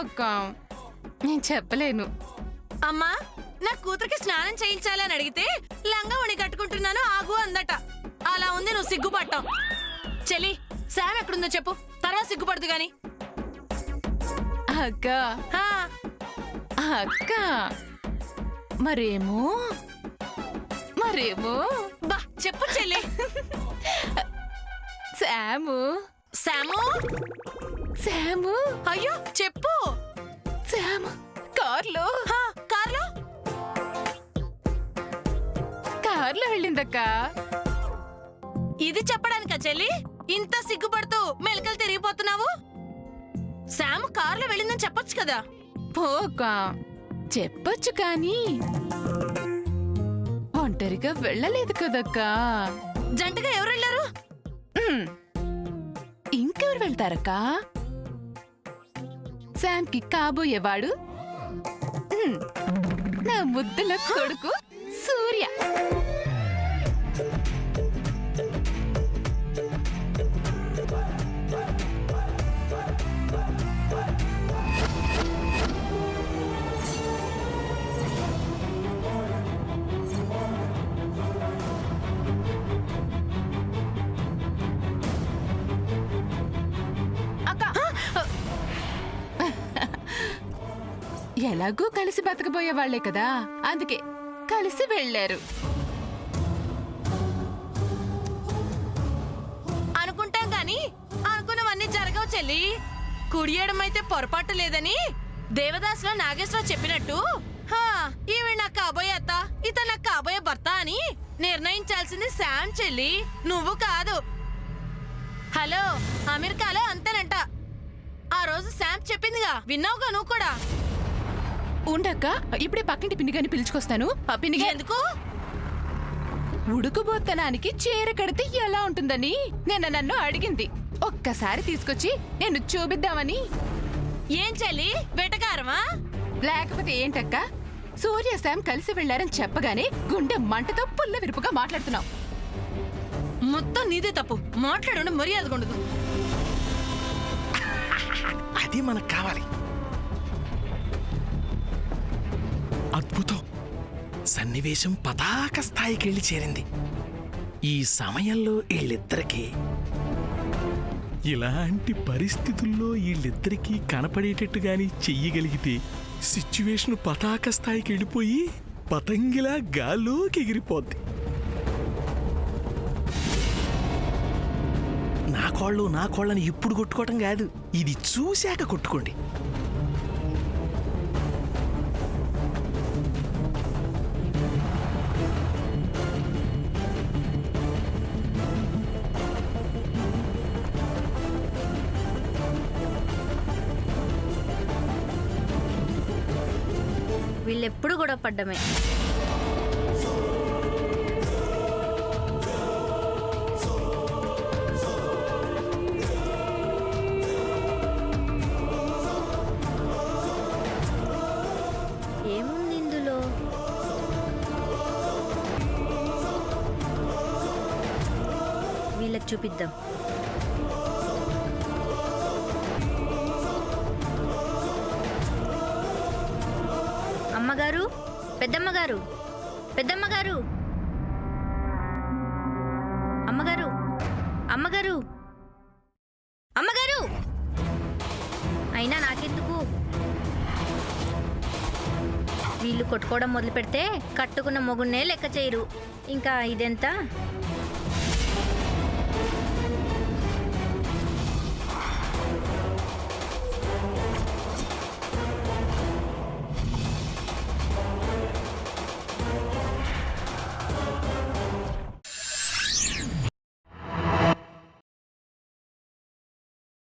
అక్క, నేను చెప్పలేను. అమ్మా, నా కూతురికి స్నానం చేయించాలని అడిగితే లంగా ఉణి కట్టుకుంటున్నాను ఆగు అందట. అలా ఉంది నువ్వు సిగ్గుపట్టాం. చెల్లి, శామ్ ఎక్కడుందో చెప్పు, తర్వాత సిగ్గుపడదు గాని. అక్క హా, అక్క మరేమో బా చెప్పు చెల్లి. శాము శాము, శాము అయ్యో చెప్పు. శాము కార్లో హా, కార్లో వెళ్ళిందక్క. ఇది చెప్పడానికా చెల్లి ఇంత సిగ్గుపడుతూ మెలకలు తిరిగిపోతున్నావు? శాము కార్లో వెళ్ళిందని చెప్పొచ్చు కదా. పోక చెప్పొచ్చు కానీ ఒంటరిగా వెళ్ళలేదు కదక్కా. జంటగా ఎవరు వెళ్ళారు? ఇంకెవరు వెళ్తారక్క? శామ్కి కాబోయేవాడు నా ముద్దుల కొడుకు సూర్య. ఎలాగూ కలిసి బతకబోయే వాళ్లే కదా, అందుకే కలిసి వెళ్ళారు. అనుకుంటాం గాని అనుకున్నవన్నీ జరగవు చెల్లి. కుడియడం అయితే పొరపాటు లేదని దేవదాసులో నాగేశ్వరరావు చెప్పినట్టు ఈవిడ నాకు కాబోయే అత్త, ఇతను నాకు కాబోయే భర్త అని నిర్ణయించాల్సింది శామ్ చెల్లి, నువ్వు కాదు. హలో, అమెరికాలో అంతేనంట. ఆ రోజు శామ్ చెప్పిందిగా, విన్నావుగా నువ్వు కూడా. ఉండక్క, ఇప్పుడే పక్కింటి పిన్నిగాని పిలుచుకొస్తాను. ఆ పిన్నిగా ఎందుకు? ఉడుకుబోత్తనానికి చీర కడితే ఎలా ఉంటుందని నన్ను అడిగింది. ఒక్కసారి తీసుకొచ్చి నేను చూపిద్దామని. ఏం చెల్లి, వెటకారమా? లేకపోతే ఏంటక్క, సూర్య శామ్ కలిసి వెళ్లారని చెప్పగానే గుండె మంటతో పుల్ల విరుపుగా మాట్లాడుతున్నావు. మొత్తం నీదే తప్పు. మాట్లాడు, మర్యాదగా ఉండదు. అది మనకు కావాలి. అద్భుతం, సన్నివేశం పతాక స్థాయికి వెళ్ళి చేరింది. ఈ సమయంలో వీళ్ళిద్దరికీ, ఇలాంటి పరిస్థితుల్లో వీళ్ళిద్దరికీ కనపడేటట్టుగాని చెయ్యగలిగితే సిచ్యువేషన్ పతాక స్థాయికి వెళ్ళిపోయి పతంగిలా గాల్లోకి ఎగిరిపోద్ది. నా కోళ్ళని ఇప్పుడు కొట్టుకోవటం కాదు, ఇది చూశాక కొట్టుకోండి. వీళ్ళెప్పుడు గొడవ పడ్డమే. ఏముంది ఇందులో? వీళ్ళకి చూపిద్దాం. అమ్మగారు, పెద్దమ్మగారు, పెద్దమ్మగారు, అమ్మగారు, అమ్మగారు, అమ్మగారు. అయినా నాకెందుకు? వీళ్ళు కొట్టుకోవడం మొదలు పెడితే కట్టుకున్న మొగున్నే లెక్క చేయరు. ఇంకా ఇదెంత?